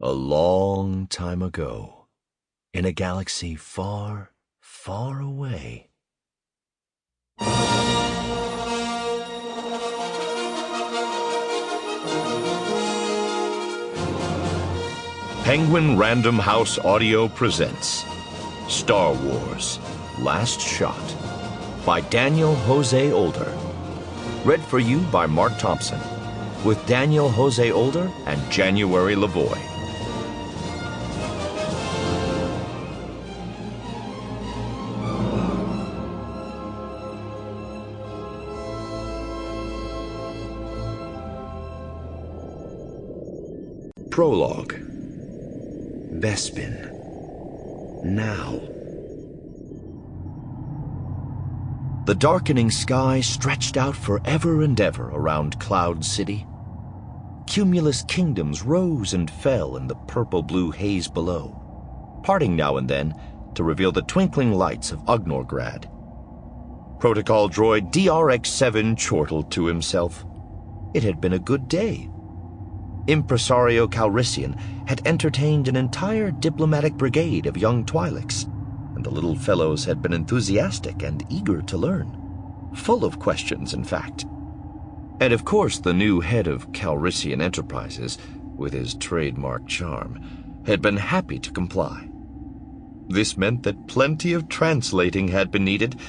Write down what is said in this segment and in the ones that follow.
A long time ago, in a galaxy far, far away. Penguin Random House Audio presents Star Wars: Last Shot by Daniel Jose Older. Read for you by Marc Thompson, with Daniel Jose Older and January LaVoy. Prologue. Bespin. Now. The darkening sky stretched out forever and ever around Cloud City. Cumulus kingdoms rose and fell in the purple-blue haze below, parting now and then to reveal the twinkling lights of Ugnorgrad. Protocol droid DRX-7 chortled to himself. It had been a good day. Impresario Calrissian had entertained an entire diplomatic brigade of young Twi'leks, and the little fellows had been enthusiastic and eager to learn. Full of questions, in fact. And of course the new head of Calrissian Enterprises, with his trademark charm, had been happy to comply. This meant that plenty of translating had been needed,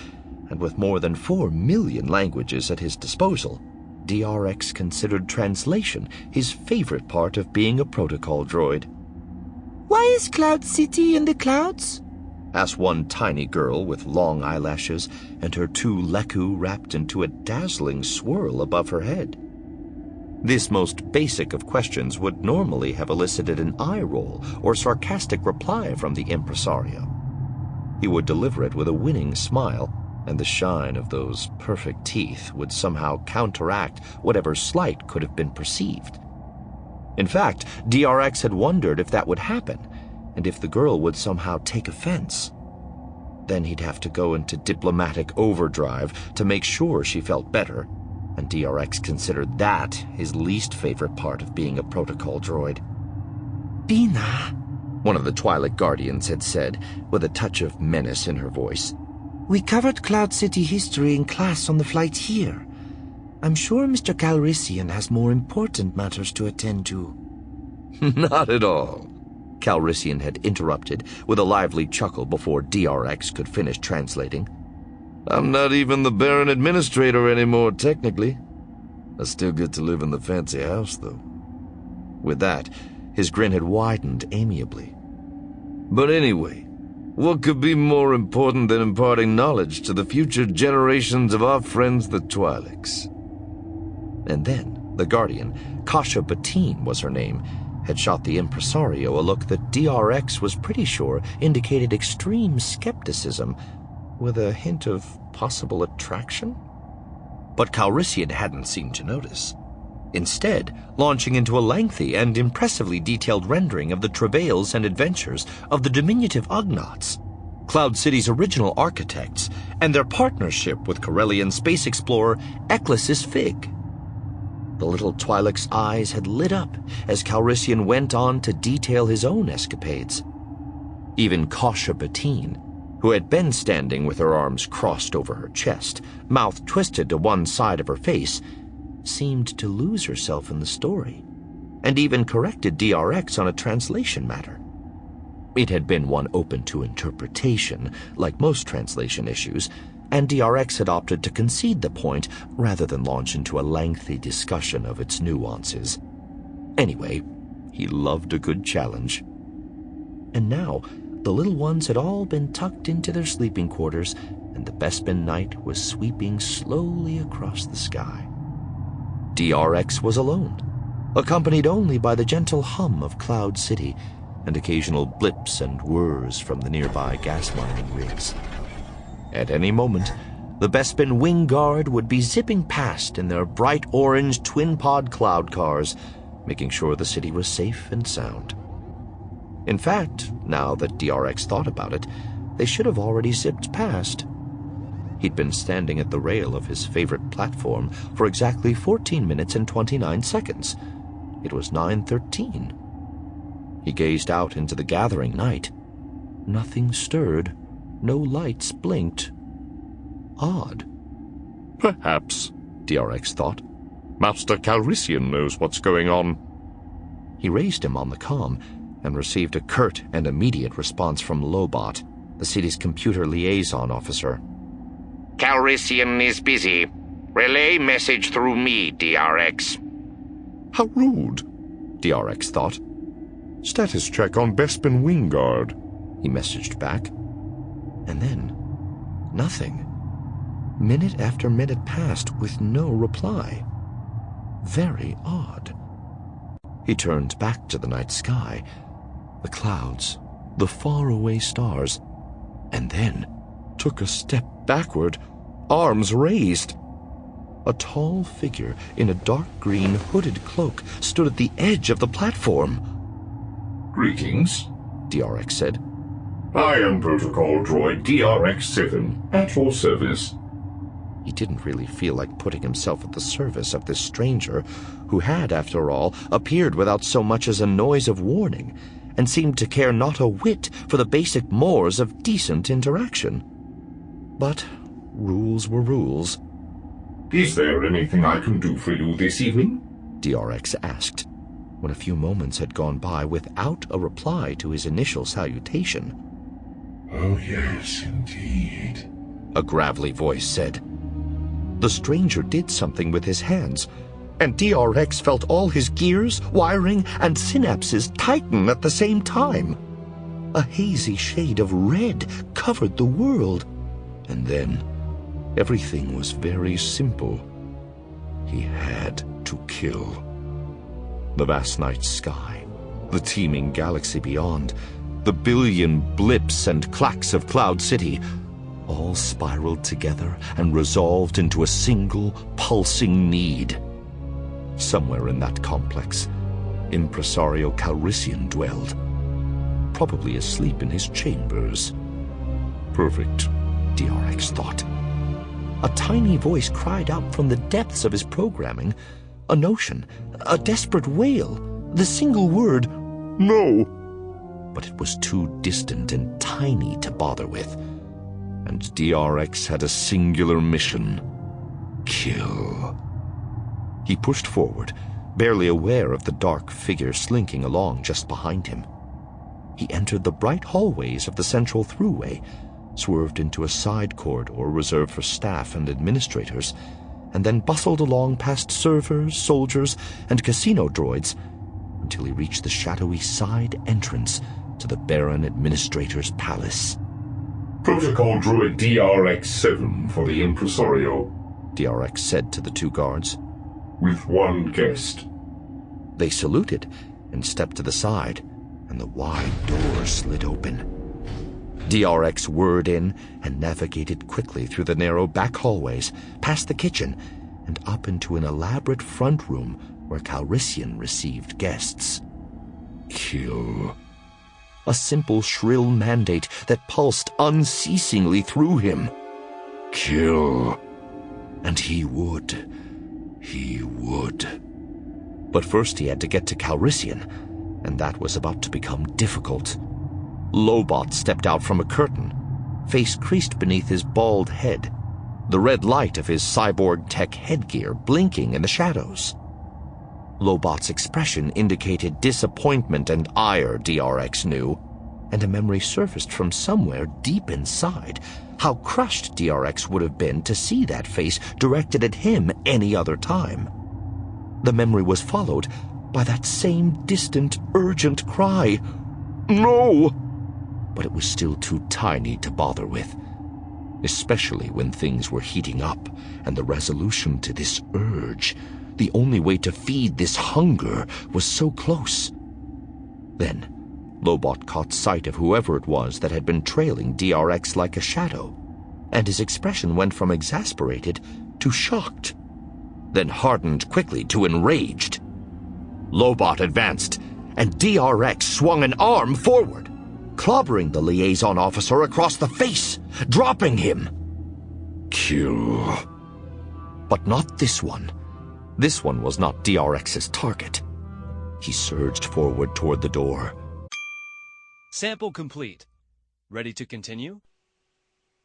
and with more than 4 million languages at his disposal, DRX considered translation his favorite part of being a protocol droid. "Why is Cloud City in the clouds?" asked one tiny girl with long eyelashes and her 2 leku wrapped into a dazzling swirl above her head. This most basic of questions would normally have elicited an eye roll or sarcastic reply from the impresario. He would deliver it with a winning smile, and the shine of those perfect teeth would somehow counteract whatever slight could have been perceived. In fact, DRX had wondered if that would happen, and if the girl would somehow take offense. Then he'd have to go into diplomatic overdrive to make sure she felt better, and DRX considered that his least favorite part of being a protocol droid. "Bina," one of the Twi'lek Guardians had said, with a touch of menace in her voice. "We covered Cloud City history in class on the flight here. I'm sure Mr. Calrissian has more important matters to attend to." "Not at all," Calrissian had interrupted with a lively chuckle before DRX could finish translating. "I'm not even the Baron Administrator anymore, technically. I still get to live in the fancy house, though." With that, his grin had widened amiably. "But anyway, what could be more important than imparting knowledge to the future generations of our friends the Twi'leks?" And then the Guardian, Kasha Batine was her name, had shot the impresario a look that DRX was pretty sure indicated extreme skepticism, with a hint of possible attraction. But Calrissian hadn't seemed to notice, instead launching into a lengthy and impressively detailed rendering of the travails and adventures of the diminutive Ugnaughts, Cloud City's original architects, and their partnership with Corellian space explorer Eklis's Fig. The little Twi'lek's eyes had lit up as Calrissian went on to detail his own escapades. Even Kasha Batine, who had been standing with her arms crossed over her chest, mouth twisted to one side of her face, seemed to lose herself in the story, and even corrected DRX on a translation matter. It had been one open to interpretation, like most translation issues, and DRX had opted to concede the point rather than launch into a lengthy discussion of its nuances. Anyway, he loved a good challenge. And now, the little ones had all been tucked into their sleeping quarters, and the Bespin night was sweeping slowly across the sky. DRX was alone, accompanied only by the gentle hum of Cloud City and occasional blips and whirs from the nearby gas mining rigs. At any moment, the Bespin Wing Guard would be zipping past in their bright orange twin-pod cloud cars, making sure the city was safe and sound. In fact, now that DRX thought about it, they should have already zipped past. He'd been standing at the rail of his favorite platform for exactly 14 minutes and 29 seconds. It was 9:13. He gazed out into the gathering night. Nothing stirred. No lights blinked. Odd. Perhaps, DRX thought, Master Calrissian knows what's going on. He raised him on the comm and received a curt and immediate response from Lobot, the city's computer liaison officer. Calrissian is busy. Relay message through me, DRX. How rude, DRX thought. Status check on Bespin Wingard, he messaged back. And then, nothing. Minute after minute passed with no reply. Very odd. He turned back to the night sky, the clouds, the faraway stars, and then took a step backward, arms raised. A tall figure in a dark green hooded cloak stood at the edge of the platform. Greetings, DRX said. I am Protocol Droid DRX-7, at your service. He didn't really feel like putting himself at the service of this stranger who had, after all, appeared without so much as a noise of warning and seemed to care not a whit for the basic mores of decent interaction. But rules were rules. Is there anything I can do for you this evening? DRX asked, when a few moments had gone by without a reply to his initial salutation. Oh, yes, indeed, a gravelly voice said. The stranger did something with his hands, and DRX felt all his gears, wiring, and synapses tighten at the same time. A hazy shade of red covered the world, and then everything was very simple. He had to kill. The vast night sky, the teeming galaxy beyond, the billion blips and clacks of Cloud City, all spiraled together and resolved into a single pulsing need. Somewhere in that complex, Impresario Calrissian dwelled, probably asleep in his chambers. Perfect, DRX thought. A tiny voice cried out from the depths of his programming, a notion, a desperate wail, the single word, "No!" But it was too distant and tiny to bother with, and DRX had a singular mission: kill. He pushed forward, barely aware of the dark figure slinking along just behind him. He entered the bright hallways of the central thruway, swerved into a side corridor reserved for staff and administrators, and then bustled along past servers, soldiers, and casino droids until he reached the shadowy side entrance to the Baron Administrator's palace. Protocol Droid DRX-7 for the Impresario, DRX said to the two guards. With one guest. They saluted and stepped to the side, and the wide door slid open. DRX whirred in and navigated quickly through the narrow back hallways, past the kitchen, and up into an elaborate front room where Calrissian received guests. Kill. A simple, shrill mandate that pulsed unceasingly through him. Kill. And he would. He would. But first he had to get to Calrissian, and that was about to become difficult. Lobot stepped out from a curtain, face creased beneath his bald head, the red light of his cyborg tech headgear blinking in the shadows. Lobot's expression indicated disappointment and ire, DRX knew, and a memory surfaced from somewhere deep inside how crushed DRX would have been to see that face directed at him any other time. The memory was followed by that same distant, urgent cry, "No!" But it was still too tiny to bother with, especially when things were heating up and the resolution to this urge, the only way to feed this hunger, was so close. Then Lobot caught sight of whoever it was that had been trailing DRX like a shadow, and his expression went from exasperated to shocked, then hardened quickly to enraged. Lobot advanced, and DRX swung an arm forward, clobbering the liaison officer across the face, dropping him. Kill. But not this one. This one was not DRX's target. He surged forward toward the door, Sample complete. Ready to continue?